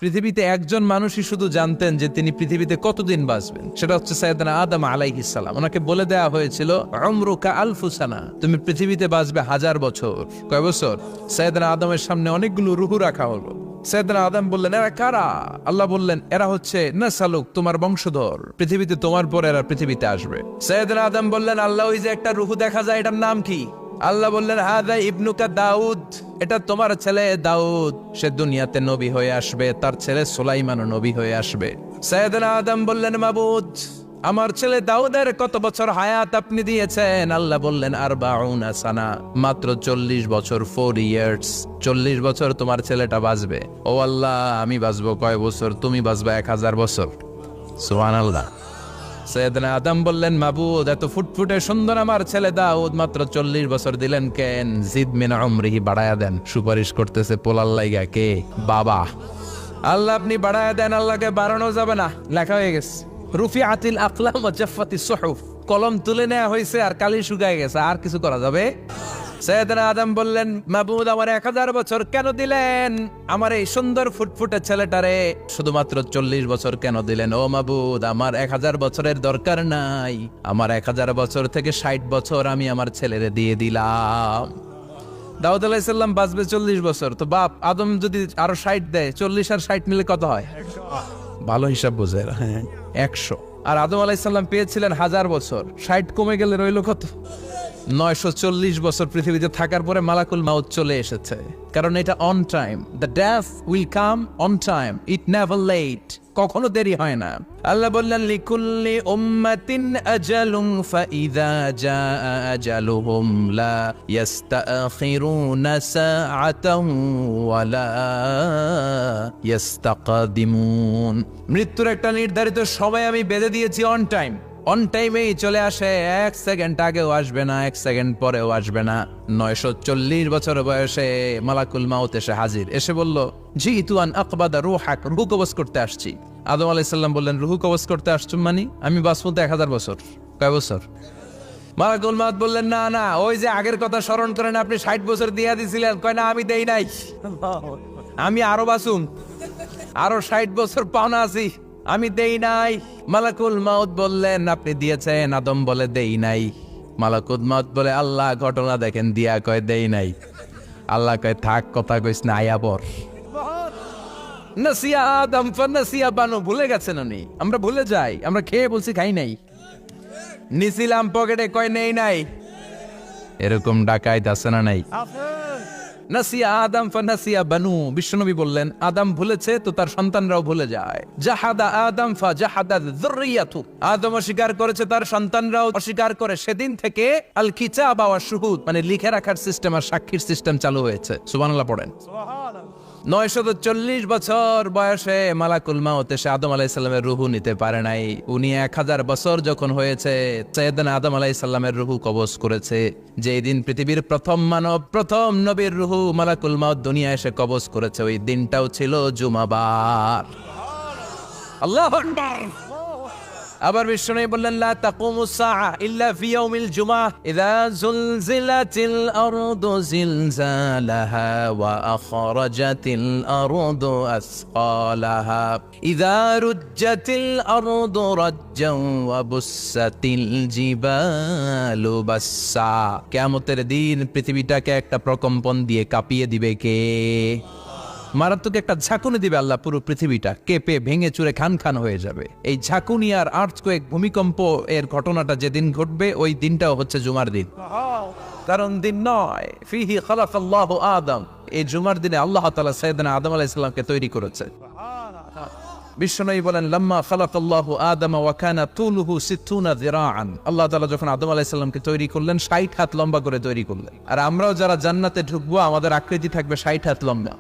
পৃথিবীতে একজন মানুষই শুধু জানতেন যে তিনি পৃথিবীতে কতদিন বাঁচবেন, সেটা হচ্ছে সাইয়েদনা আদম আলাইহিস সালাম। ওনাকে বলে দেওয়া হয়েছিল উমরুকা আলফু সানা, তুমি পৃথিবীতে বাঁচবে 1000 বছর। কয় বছর? সাইয়েদনা আদমের সামনে অনেকগুলো রূহ রাখা হলো। সাইয়েদনা আদম বললেন, এরা কারা? আল্লাহ বললেন, এরা হচ্ছে নাসালুক, তোমার বংশধর, পৃথিবীতে তোমার পর এরা পৃথিবীতে আসবে। সাইয়েদনা আদম বললেন, আল্লাহ ওই যে একটা রূহ দেখা যায়, এটার নাম কি? আল্লাহ বললেন, হাদা ইবনুকা দাউদ, এটা তোমার ছেলে দাউদ, সে দুনিয়াতে নবী হয়ে আসবে, তার ছেলে সুলাইমানও নবী হয়ে আসবে। সাইয়েদনা আদম বললেন, মাবুদ, আমার ছেলে দাউদের কত বছর হায়াত আপনি দিয়েছেন? আল্লাহ বললেন, আরবাউনা সানা, মাত্র 40 বছর, 4 ইয়ার্স। 40 বছর তোমার ছেলেটা বাঁচবে। ও আল্লাহ, আমি বাঁচবো কয় বছর? তুমি বাঁচবা 1000 বছর। সুবহানাল্লাহ। সাইয়েদনা আদম বললেন, মাবুদ, এত ফুটফুটে সুন্দর আমার ছেলে দাউদ, মাত্র 40 বছর দিলেন কেন? জিদ মিন উমরিহি, বাড়ায়া দেন। সুপারিশ করতেছে পোলার লাইগা কে? বাবা। আল্লাহ আপনি বাড়ায়া দেন। আল্লাহকে বাড়ানো যাবে না, লেখা হয়ে গেছে। রুফিআতিল আকলাম ওয়া জাফফাতিস সুহুফ, কলম তুলে নেওয়া হয়েছে আর কালি শুকায় গেছে, আর কিছু করা যাবে? সাইয়েদনা আদম বললেন, মাবুদ, আমার 1000 বছর কেন দিলেন? আমার এই সুন্দর ফুটফুটে ছেলেটারে শুধুমাত্র 40 বছর কেন দিলেন? ও মাবুদ, আমার 1000 বছরের দরকার নাই, আমার 1000 বছর থেকে 60 বছর আমি আমার ছেলেরে দিয়ে দিলাম। দাউদ আলাইহিস সালাম বাঁচবে 40 বছর, তো বাপ আদম যদি আরো 60 দেয়, 40 আর 60 মিলে কত হয়? ভালো হিসাব বোঝে, হ্যাঁ, 100। আর আদম আলাইহিস সালাম পেয়েছিলেন 1000 বছর, 60 কমে গেলে রইল কত? 940 বছর পৃথিবীতে থাকার পরে মালাকুল মাউত চলে এসেছে, কারণ এটা on time. The death will come on time, it never late, কখনো দেরি হয় না। আল্লাহ বললেন, লিকুল্লি উম্মাতিন আজালুন ফাইযা জাআ আজালুহুম লা ইস্তাখিরুনা সাআতান ওয়া লা ইস্তাকদিমুন। মৃত্যুর একটা নির্ধারিত সময় আমি বেঁধে দিয়েছি, অন টাইম। অন টাইমেই চলে আসে, 1 সেকেন্ড আগেও আসবে না, 1 সেকেন্ড পরেও আসবে না। 940 বছর বয়সে মালাকুল মাউত এসে হাজির, এসে বলল, জিতু আন আকবাদা রূহাক, রূহ কবজ করতে আসছি। আদম আলাইহিস সালাম বললেন, রূহ কবজ করতে আসছো মানে? আমি বাঁচবো তো 1000 বছর। কয় বছর? মালাকুল মাউত বললেন, না না, ওই যে আগের কথা স্মরণ করেন, আপনি 60 বছর দিয়া দিছিলেন। কয় না, আমি দেই নাই, আমি আরো বাঁচুম, আরো 60 বছর পাওনা আছি, আমি দেই নাই। মালাকুল মাউত বললেন, আপনি দিয়েছেন। আদম বলে, দেই নাই। মালাকুল মাউত বলে, আল্লাহ ঘটনা দেখেন, দিয়া কয় দেই নাই। আল্লাহ কয়, থাক, কথা কইস না, আয়া পর। নাসিয়া আদম ফানাসিয়া বানু, ভুলে গেছেন উনি। আমরা ভুলে যাই, আমরা খেয়ে বলছি খাই নাই, নিছিলাম পকেটে, কয় নেই নাই। এরকম ডাকাইত আছে না নাই? নাসিয়া আদম ফানাসিয়া বানু, বিশ্বনবী বললেন, আদম ভুলেছে তো তার সন্তানরাও ভুলে যায়। জাহাদা আদম ফাজাহাদা যুররিয়াতু, আদম অস্বীকার করেছে, তার সন্তানরাও অস্বীকার করে। সেদিন থেকে আল কিতাব ওয়া শুহুদ, মানে লিখে রাখার সিস্টেম আর সাক্ষীর সিস্টেম চালু হয়েছে। সুবহানাল্লাহ পড়েন। 940 বছর বয়সে মালাকুল মাউত এসে আদম আলাইহিস সালামের রূহ নিতে পারে নাই। উনি 1000 বছর যখন হয়েছে, সাইয়েদনা আদম আলাইহিস সালামের রূহ কবজ করেছে। যেই দিন পৃথিবীর প্রথম মানব, প্রথম নবীর রূহ মালাকুল মাউত দুনিয়া এসে কবজ করেছে, ওই দিনটাও ছিল জুমাবার। আল্লাহু আকবার। আবার বিশ্বনবী বললেন, লা তাকুমুস সাআ ইল্লা ফি ইয়াউমিল জুমআহ ইযা যুলজিলাতিল আরদু জিলজালাহা ওয়া আখরাজাতিল আরদু আসকালাহা ইযা রুজ্জাতিল আরদু রাজ্জান ওয়া বুসাতিল জিবালু বাসসা। কিয়ামতের দিন পৃথিবীটাকে একটা প্রকম্পন দিয়ে কাঁপিয়ে দিবে কে? মারাত্মক একটা ঝাঁকুনি দিবে আল্লাহ, পুরো পৃথিবীটা কেঁপে ভেঙে চুরে খান খান হয়ে যাবে। এই ঝাঁকুনি আর আর্থকোয়েক, ভূমিকম্প এর ঘটনাটা যেদিন ঘটবে, ওই দিনটাও হচ্ছে জুমার দিন। কারণ দিন নয়, ফিহি খালাকাল্লাহু আদম, এই জুমার দিনে আল্লাহ তাআলা সাইয়েদনা আদম আলাইহিস সালামকে তৈরি করেছে। বিশ্বনবী বলেন, লাম্মা খালাকাল্লাহু আদম ওয়া কানা তুলুহু 60 যিরাআন, আল্লাহ তাআলা যখন আদম আলাইহিস সালামকে তৈরি করলেন, 60 হাত লম্বা করে তৈরি করলেন। আর আমরাও যারা জান্নাতে ঢুকবো, আমাদের আকৃতি থাকবে 60 হাত লম্বা।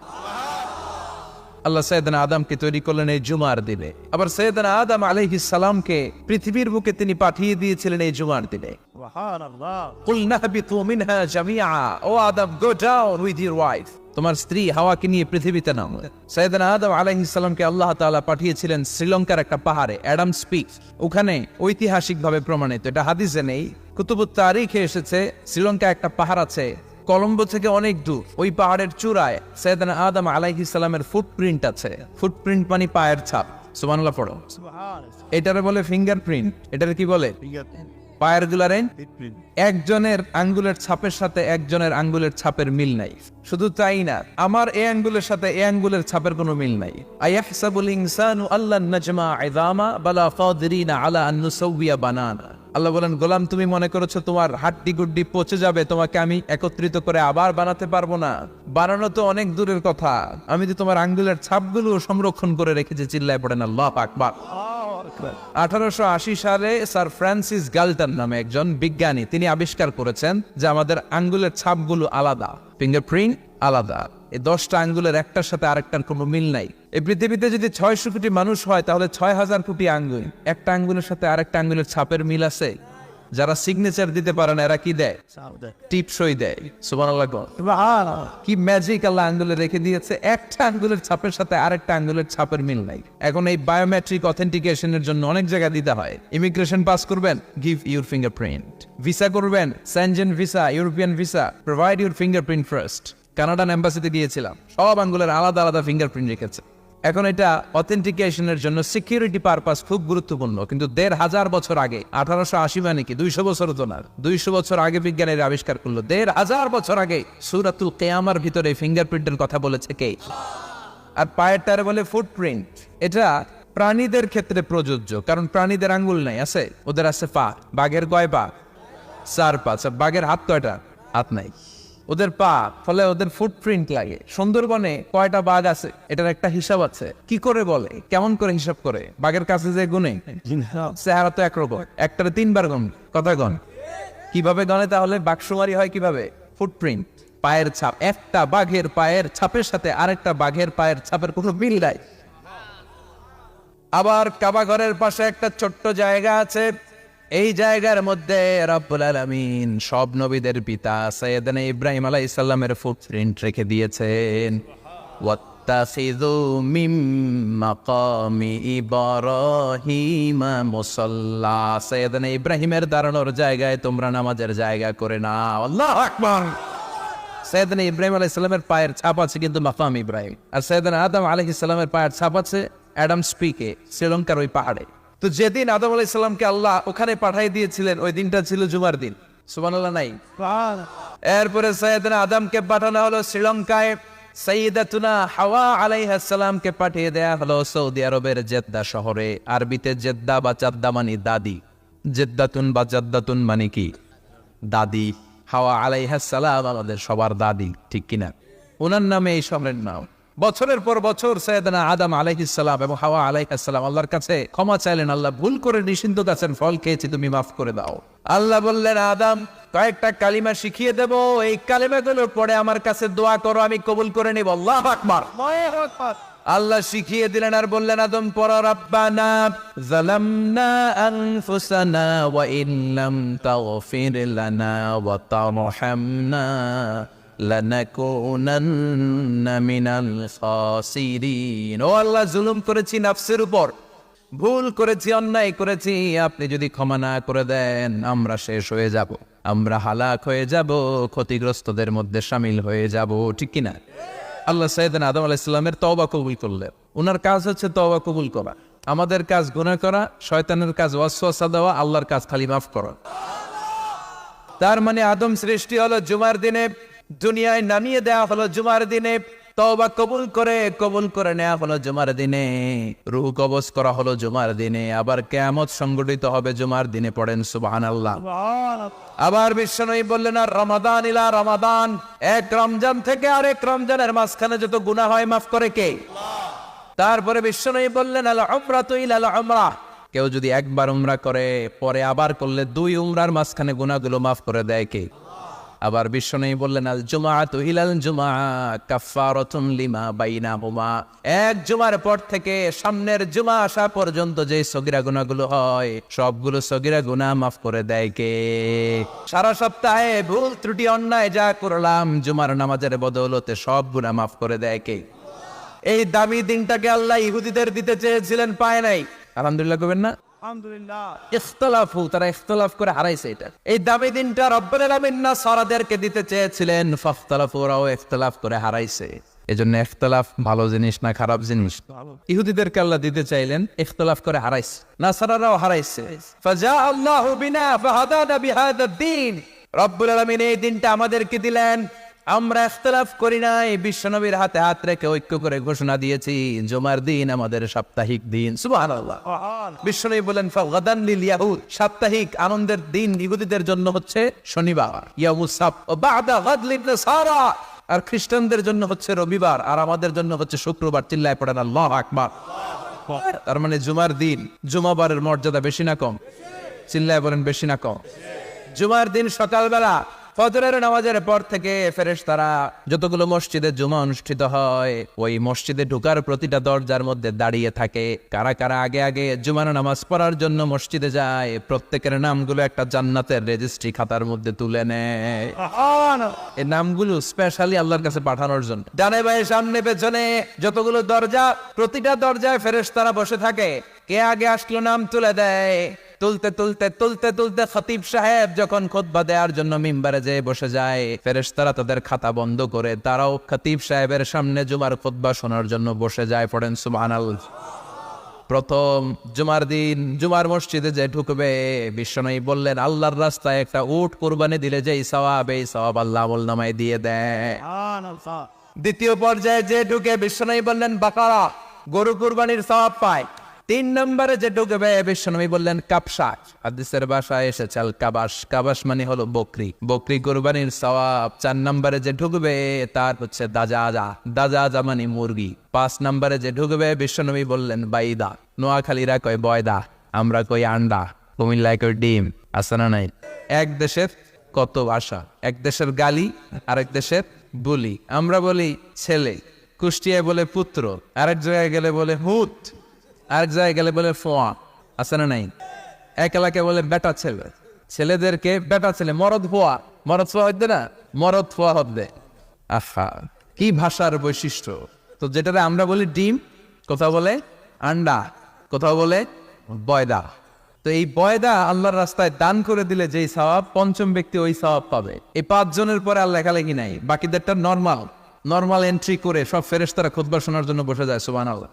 আল্লাহ সাইয়েদনা আদমকে তৈরি করলেন এই জুমার দিনে। আবার সাইয়েদনা আদম আলাইহিস সালামকে পৃথিবীর বুকে তিনি পাঠিয়ে দিয়েছিলেন এই জুমার দিনে। সুবহানাল্লাহ। কুল নাহবিতু মিনহা জামিআ, ও আদম, go down with your wife, তোমার স্ত্রী হাওয়াকে নিয়ে পৃথিবীতে নামো। সাইয়েদনা আদম আলাইহিস সালামকে আল্লাহ তাআলা পাঠিয়েছিলেন শ্রীলঙ্কার একটা পাহাড়ে, অ্যাডামস পিক। ওখানে ঐতিহাসিকভাবে প্রমাণিত, এটা হাদিসে নেই, কুতুবুত তারিখে এসেছে। শ্রীলঙ্কা একটা পাহাড় আছে, কলম্বো থেকে অনেক দূর ওই পাহাড়ের চূড়ায় সাইয়েদনা আদম আলাইহিস সালামের ফুটপ্রিন্ট আছে। ফুটপ্রিন্ট মানে পায়ের ছাপ। সুবহানাল্লাহ পড়ো। এটারে বলে ফিঙ্গারপ্রিন্ট। এটারে কি বলে? পায়ের গুলারে একজনের আঙ্গুলের ছাপের সাথে একজনের আঙ্গুলের ছাপের মিল নাই। শুধু তাই না, আমার এই আঙ্গুলের সাথে এই আঙ্গুলের ছাপের কোনো মিল নাই। আয়াহসাবুল ইনসানু আল্লান নাজমা ইযামা বালা কাদিরিনা আলা আন নুসাউইয়া বানানা। আল্লাহ বলেন, গোলাম তুমি মনে করেছো তোমার হাড্ডি গুড্ডি পচে যাবে, তোমাকে আমি একত্রিত করে আবার বানাতে পারবো না? বানানো তো অনেক দূরের কথা, আমি তো তোমার আঙ্গুলের ছাপগুলো সংরক্ষণ করে রেখেছি। চিল্লায় পড়েন আল্লাহু আকবার। 1880 সালে স্যার ফ্রান্সিস গালটন নামে একজন বিজ্ঞানী, তিনি আবিষ্কার করেছেন যে আমাদের আঙ্গুলের ছাপগুলো আলাদা, ফিঙ্গারপ্রিন্ট আলাদা। এই 10টা আঙ্গুলের একটার সাথে আরেকটার কোনো মিল নাই। এই পৃথিবীতে যদি 600 কোটি মানুষ হয় তাহলে 6000 কোটি আঙ্গুল, একটা আঙ্গুলের সাথে আরেকটা আঙ্গুলের ছাপের মিল আছে? যারা সিগনেচার দিতে পারে না এরা কি দেয়? টিপসই দেয়। সুবহানাল্লাহ। কি ম্যাজিক আল্লাহ আঙ্গুলে রেখে দিয়েছে, একটা আঙ্গুলের ছাপের সাথে আরেকটা আঙ্গুলের ছাপের মিল নাই। এখন এই বায়োমেট্রিক অথেন্টিকেশনের জন্য অনেক জায়গা দিতে হয়। ইমিগ্রেশন পাস করবেন, গিভ ইউর ফিঙ্গারপ্রিন্ট। ভিসা করবেন, Schengen visa, European visa, provide your fingerprint first. Canadian এম্বাসিতে গিয়েছিলাম, সব আঙ্গুলের আলাদা আলাদা ফিঙ্গারপ্রিন্ট রেখেছে। এখন এটা অথেন্টিকেশনের জন্য সিকিউরিটি পারপাস খুব গুরুত্বপূর্ণ, কিন্তু 1500 বছর আগে, 1880 মানে কি 200 বছর তো না, 200 বছর আগে বিজ্ঞানীরা আবিষ্কার করলো। 1500 বছর আগে সূরাতুল কিয়ামার ভিতরে ফিঙ্গারপ্রিন্টের কথা বলেছে কে? আর পায়েরটারে বলে ফুটপ্রিন্ট। এটা প্রাণীদের ক্ষেত্রে প্রযোজ্য, কারণ প্রাণীদের আঙ্গুল নাই, আছে? ওদের আছে পা। বাঘের কয় পা? 4 পা। বাঘের হাত কয়টা? হাত নাই, ওদের পা, ফলে ওদের ফুটপ্রিন্ট লাগে। সুন্দরবনে কয়টা বাঘ আছে এটার একটা হিসাব আছে। কি করে বলে, কেমন করে হিসাব করে? বাঘের কাছে যে গুনে, চেহারা তো একরকম, একটারে 3 বার গণ। কথা গণ কিভাবে গণে তাহলে? বাঘসুমারি হয় কিভাবে? ফুটপ্রিন্ট, পায়ের ছাপ। একটা বাঘের পায়ের ছাপের সাথে আরেকটা বাঘের পায়ের ছাপের কোনো মিল নাই। আবার কাবা ঘরের পাশে একটা ছোট্ট জায়গা আছে, এই জায়গার মধ্যে রব্বুল আলামিন সব নবীদের পিতা সাইয়েদনা ইব্রাহিম আলাইহিস সালামের ফুটপ্রিন্ট রেখে দিয়েছেন। ওয়াত্তাখিযু মিম মাকামি ইব্রাহিম মুসাল্লা। সাইয়েদনা ইব্রাহিমের দাঁড়ানোর জায়গায় তোমরা নামাজের জায়গা করে নাও। আল্লাহু আকবার। সাইয়েদনা ইব্রাহিম আলাইহিস সালামের পায়ের ছাপ আছে কিন্তু মাকাম ইব্রাহিম, আর সাইয়েদনা আদম আলাইহিস সালামের পায়ের ছাপ আছে অ্যাডামস পিকে, শ্রীলঙ্কার ওই পাহাড়ে। তো যেদিন আদম আলাইহিস সালামকে আল্লাহ ওখানে পাঠিয়ে দিয়েছিলেন, ওই দিনটা ছিল জুমার দিন। সুবহানাল্লাহ নাই? এরপরে সাইয়েদনা আদমকে পাঠানো হলো শ্রীলঙ্কায়, সাইয়্যিদাতুনা হাওয়া আলাইহিস সালামকে পাঠিয়ে দেয়া হলো সৌদি আরবের জেদ্দা শহরে। আরবিতে জেদ্দা বা জাদ্দা মানে দাদি, জেদ্দাতুন বা জাদ্দাতুন মানে কি? দাদি। হাওয়া আলাইহিস সালাম আমাদের সবার দাদি, ঠিক কিনা? ওনার নামে এই শহরের নাম। বছরের পর বছর সাইয়েদনা আদম আলাইহিস সালাম এবং হাওয়া আলাইহিস সালাম আল্লাহর কাছে ক্ষমা চাইলেন, আল্লাহ ভুল করে নিষিদ্ধ গাছের ফল খেয়েছি, তুমি মাফ করে দাও। আল্লাহ বললেন, আদম কয়েকটা কালিমা শিখিয়ে দেব, এই কালিমাগুলোর পরে আমার কাছে দোয়া করো, আমি কবুল করে নেব। আল্লাহু আকবার। আল্লাহ শিখিয়ে দিলেন আর বললেন, আদম পড়ো, রাব্বানা যালামনা আনফুসানা ওয়া ইল্লাম তাগফির লানা ওয়া তারহামনা লানাকুনান্না মিনাল খাসিরিন। ও আল্লাহ, জুলুম করেছি নাফসের উপর, ভুল করেছি, অন্যায় করেছি, আপনি যদি ক্ষমা না করে দেন আমরা শেষ হয়ে যাব, আমরা হালাক হয়ে যাব, ক্ষতিগ্রস্তদের মধ্যে শামিল হয়ে যাব, ঠিক কিনা? আল্লাহ সাইয়েদনা আদম আলাইহিস সালামের তওবা কবুল করলেন। ওনার কাজ হচ্ছে তওবা কবুল করা। আমাদের কাজ গুনাহ করা, শয়তানের কাজ ওয়াসওয়াসা দেওয়া, আল্লাহর কাজ খালি মাফ করা। তার মানে আদম সৃষ্টি হলো জুমার দিনে, দুনিয়ায় নামিয়ে দেওয়া হলো জুমার দিনে, তওবা কবুল করে নেওয়া হলো জুমার দিনে, রূহ কবজ করা হলো জুমার দিনে, আবার কিয়ামত সংগঠিত হবে জুমার দিনে। পড়েন সুবহানাল্লাহ। আবার বিশ্বনবী বললেন, আর রমাদান ইলা রমাদান, এক রমজান থেকে আরেক রমজানের মাঝখানে যত গুনাহ হয় মাফ করে কে? তারপরে বিশ্বনবী বললেন, আল উমরাতু ইলাল উমরাহ, কেউ যদি একবার উমরা করে পরে আবার করলে 2 উমরার মাঝখানে গুনাহগুলো মাফ করে দেয় কে? আবার বিশ্বনবী বললেন, আল জুমআতু ইলাল জুমআ কাফফারাতুন লিমা বাইনাহুমা, এক জুমার পর থেকে সামনের জুমা আসা পর্যন্ত যে সগীরা গুনাহগুলো হয় সবগুলো সগীরা গুনাহ মাফ করে দেয় কে? সারা সপ্তাহে ভুল ত্রুটি অন্যায় যা করলাম জুমার নামাজের বদৌলতে সব গুনাহ মাফ করে দেয় কে? এই দামি দিনটাকে আল্লাহ ইহুদিদের দিতে চেয়েছিলেন, পায় নাই। আলহামদুলিল্লাহ কবেন না? ইখতিলাফু, তারা ইখতিলাফ করে হারাইছে। এটা এই দামি দিনটা রব্বুল আলামিন নাসারাদেরকে দিতে চেয়েছিলেন, ফাখতালাফু, ওরাও ইখতিলাফ করে হারাইছে। এজন্য ইখতিলাফ ভালো জিনিস না খারাপ জিনিস? ইহুদিদেরকে আল্লাহ দিতে চাইলেন, ইখতিলাফ করে হারাইছে। নাসারারাও হারাইছে। ফাজা আল্লাহু বিনা ফাহাদানা বিহাদাদ দ্বীন, রব্বুল আলামিন এই দিনটা আমাদেরকে দিলেন। আমরা ইখতিলাফ করি নাই, বিশ্বনবীর হাতে হাত রেখে ঐক্য করে ঘোষণা দিয়েছি জুমার দিন আমাদের সাপ্তাহিক দিন। সুবহানাল্লাহ। বিশ্বনবী বলেন ফাগাদান লিল ইয়াহুদ, সাপ্তাহিক আনন্দের দিন ইহুদিদের জন্য হচ্ছে শনিবার, ইয়াউমুস সাbt, ও বাদা গাদ লিন নাসারা, আর খ্রিস্টানদের জন্য হচ্ছে রবিবার, আর আমাদের জন্য হচ্ছে শুক্রবার। চিল্লায় পড়েন আল্লাহু আকবার। তার মানে জুমার দিন, জুমাবারের মর্যাদা বেশি না কম? চিল্লায় বলেন বেশি না কম? জুমার দিন সকালবেলা ফজরের নামাজের পর থেকে ফেরেশতারা যতগুলো মসজিদে জুমা অনুষ্ঠিত হয়, ওই মসজিদে ঢোকার প্রতিটা দরজার মধ্যে দাঁড়িয়ে থাকে। কারা কারা আগে আগে জুমার নামাজ পড়ার জন্য মসজিদে যায়, প্রত্যেকের নামগুলো একটা জান্নাতের রেজিস্ট্রি খাতার মধ্যে তুলে নেয়। এই নামগুলো স্পেশালি আল্লাহর কাছে পাঠানোর জন্য। ডানে বাঁয়ে সামনে পেছনে যতগুলো দরজা, প্রতিটা দরজায় ফেরেশতারা বসে থাকে। কে আগে আসলো নাম তুলে দেয়। তুলতে তুলতে তুলতে তুলতে খতিব সাহেব যখন খুতবা দেওয়ার জন্য মিম্বারে যেয়ে বসে যায়, ফেরেশতারা তাদের খাতা বন্ধ করে তারাও খতিব সাহেবের সামনে জুমার খুতবা শোনার জন্য বসে যায়। পড়েন সুবহানাল্লাহ। প্রথম জুমার দিন জুমার মসজিদে যে ঢুকবে, বিশ্বনবী বললেন আল্লাহর রাস্তায় একটা উট কুরবানি দিলে যেই সওয়াব, এই সওয়াব আল্লাহ আমলনামায় দিয়ে দেয়। দ্বিতীয় পর্যায়ে যে ঢুকে, বিশ্বনবী বললেন বাকারা, গরু কুরবানির সওয়াব পায়। 3 নম্বরে যে ঢুকবে, বিশ্বনবী বললেন কাবশা, হাদিসের ভাষায় এসেছে আল কাবাস, কাবাস মানে হলো বকরি, বকরি কুরবানির সওয়াব। 4 নম্বরে যে ঢুকবে তার হচ্ছে দাজাজা, দাজাজা মানে মুরগি। 5 নম্বরে যে ঢুকবে, বিশ্বনবী বললেন বাইদা, নোয়াখালীরা কয় বয়দা, আমরা কই আন্ডা, কুমিল্লায় কই ডিম। আছে না নাই? এক দেশের কত ভাষা, এক দেশের গালি আরেক দেশের বলি। আমরা বলি ছেলে, কুষ্টিয়ায় বলে পুত্র, আরেক জায়গায় গেলে বলে হুত, আরেক জায়গায় গেলে বলে ফোয়া। আছে না নাই? এক এলাকায় বলে বেটা ছেলে, ছেলেদেরকে বেটা ছেলে, মরদ ফোয়া, মরদ ফোয়া হইতে না, মরদ ফোয়া হবে। আহা, কি ভাষার বৈশিষ্ট্য! তো যেটাতে আমরা বলি ডিম, কোথাও বলে আন্ডা, কোথাও বলে বয়দা। তো এই বয়দা আল্লাহর রাস্তায় দান করে দিলে যেই সওয়াব, পঞ্চম ব্যক্তি ওই সওয়াব পাবে। এই 5 জনের পরে আর লেখালেখি নাই, বাকিদেরটা নর্মাল এন্ট্রি করে সব ফেরেশতারা খুতবা শোনার জন্য বসে যায়। সুবহানাল্লাহ।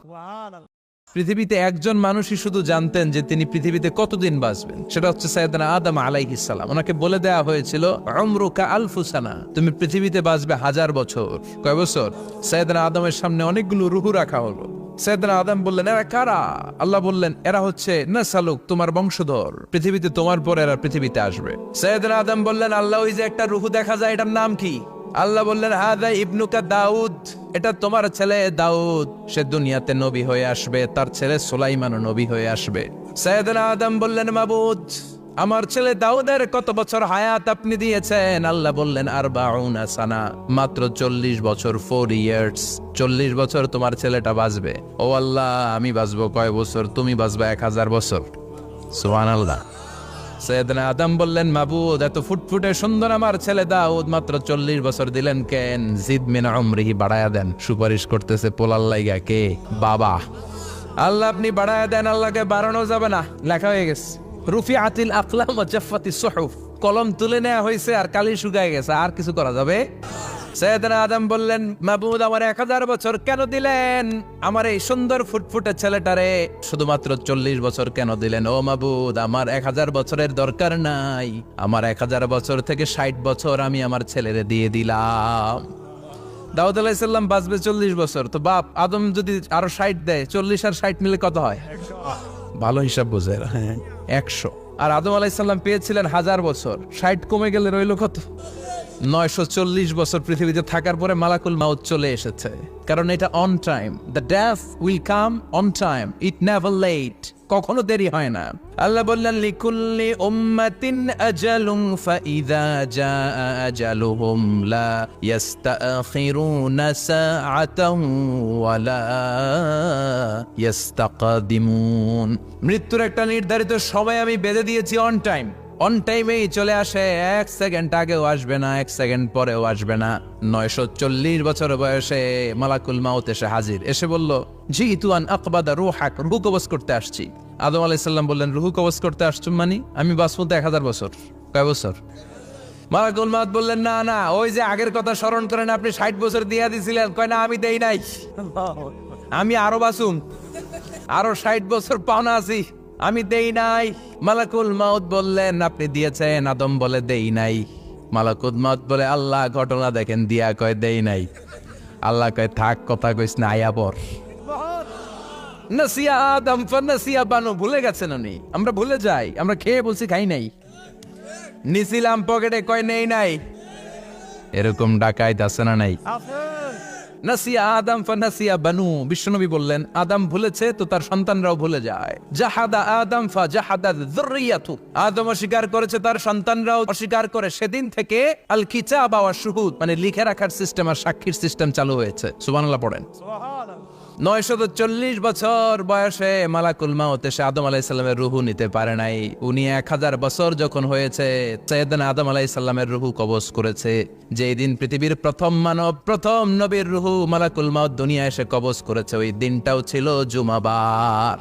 পৃথিবীতে একজন মানুষই শুধু জানতেন যে তিনি পৃথিবীতে কতদিন বাঁচবেন, সেটা হচ্ছে সাইয়েদনা আদম আলাইহিস সালাম। ওনাকে বলে দেয়া হয়েছিল উমরুকা আলফু সানা, তুমি পৃথিবীতে বাঁচবে 1000 বছর। কয় বছর? সাইয়েদনা আদমের সামনে অনেকগুলো রূহ রাখা হলো। সাইয়েদনা আদম বললেন এরা কারা? আল্লাহ বললেন এরা হচ্ছে নাসালুক, তোমার বংশধর, পৃথিবীতে তোমার পর এরা পৃথিবীতে আসবে। সাইয়েদনা আদম বললেন আল্লাহ, ওই যে একটা রূহ দেখা যায়, এটার নাম কি? আল্লাহ বললেন হাদা ইবনুকা দাউদ, এটা তোমার ছেলে দাউদ, সে দুনিয়াতে নবী হয়ে আসবে, তার ছেলে সুলাইমানও নবী হয়ে আসবে। সাইয়েদনা আদম বললেন মাবুদ, আমার ছেলে দাউদের কত বছর হায়াত আপনি দিয়েছেন? আল্লাহ বললেন 40 সানা, মাত্র 40 বছর, 4 ইয়ার্স, 40 বছর তোমার ছেলেটা বাঁচবে। ও আল্লাহ, আমি বাঁচবো কয় বছর? তুমি বাঁচবে 1000 বছর। সুবহানাল্লাহ। সাইয়েদনা আদম বললেন মাবুদ, এত ফুটফুটে সুন্দর আমার ছেলে দাউদ, মাত্র 40 বছর দিলেন কেন? জিদ মিন উমরিহি, বাড়ায়া দেন। সুপারিশ করতেছে পোলার লাইগা কে? বাবা। আল্লাহ আপনি বাড়ায়া দেন। আল্লাহকে বাড়ানো যাবে না, লেখা হয়ে গেছে রুফিআতিল আকলাম ওয়া জাফফাতিস সুহুফ, কলম তুলে নেওয়া হয়েছে আর কালি শুকায় গেছে, আর কিছু করা যাবে? সাইয়েদনা আদম বললেন মাবুদ, আমার 1000 বছর কেন দিলেন? আমার এই সুন্দর ফুটফুটে ছেলেটারে শুধুমাত্র 40 বছর কেন দিলেন? ও মাবুদ, আমার 1000 বছরের দরকার নাই, আমার 1000 বছর থেকে 60 বছর আমি আমার ছেলেরে দিয়ে দিলাম। দাউদ আলাইহিস সালাম বাঁচবে 40 বছর, তো বাপ আদম যদি আরো 60 দেয়, 40 আর 60 মিলে কত হয়? ভালো হিসাব বোঝে, 100। আর আদম আলাইহিস সালাম পেয়েছিলেন 1000 বছর, 60 কমে গেলে রইল কত? 940 বছর পৃথিবীতে থাকার পরে মালাকুল মাউত চলে এসেছে, কারণ এটা on time. The death will come on time, it never late, কখনো দেরি হয় না। আল্লাহ বললেন লিকুল্লি উম্মাতিন আজালুন ফাইযা জাআ আজালুহুম লা ইস্তাখিরুনা সাআতান ওয়া লা ইস্তাকদিমুন। মৃত্যুর একটা নির্ধারিত সময় আমি বেঁধে দিয়েছি অন টাইম, অন টাইমেই চলে আসে, 1 সেকেন্ড আগেও আসবে না, 1 সেকেন্ড পরেও আসবে না। 940 বছর বয়সে মালাকুল মাউত এসে হাজির, এসে বলল, জি তুয়ান আকবাদা রুহাক, রুহু কবজ করতে আসছি। আদম আলাইহিস সালাম বললেন, রুহু কবজ করতে আসছো মানে? আমি বাঁচবো তো 1000 বছর। কয় বছর? মালাকুল মাউত বললেন, না না, ওই যে আগের কথা স্মরণ করেন, আপনি 60 বছর দিয়া দিছিলেন। কয় না, আমি দেই নাই, আমি আরো বাঁচুম, আরো 60 বছর পাওনা আছি, আমি দেই নাই। মালাকুল মাউত বললেন, আপনি দিয়েছেন? আদম বলে, দেই নাই। মালাকুল মাউত বলে, আল্লাহ ঘটনা দেখেন, দিয়া কয় দেই নাই। আল্লাহ কয়, থাক, কথা কইস না, আয়া পর। নাসিয়া আদম ফানাসিয়া বানু, ভুলে গেছেন উনি। আমরা ভুলে যাই, আমরা খেয়ে বলছি খাই নাই, নিছিলাম পকেটে, কয় নেই নাই। এরকম ডাকাইত আছে না নাই? নাসিয়া আদম ফানাসিয়া বানু, বিশ্বনবী বললেন, আদম ভুলেছে তো তার সন্তানরাও ভুলে যায়। জাহাদা আদম ফা জাহাদা যুররিয়াতু, আদম অস্বীকার করেছে, তার সন্তানরাও অস্বীকার করে। সেদিন থেকে আল কিতাব ওয়া শুহুদ, মানে লিখে রাখার সিস্টেম আর সাক্ষীর সিস্টেম চালু হয়েছে। সুবহানাল্লাহ পড়েন। 940 বছর বয়সে মালাকুল মাউত এসে আদম আলাইহিস সালামের রূহ নিতে পারে নাই। উনি 1000 বছর যখন হয়েছে, সাইয়েদনা আদম আলাইহিস সালামের রূহ কবজ করেছে। যেই দিন পৃথিবীর প্রথম মানব, প্রথম নবীর রূহ মালাকুল মাউত দুনিয়া এসে কবজ করেছে, ওই দিনটাও ছিল জুমাবার।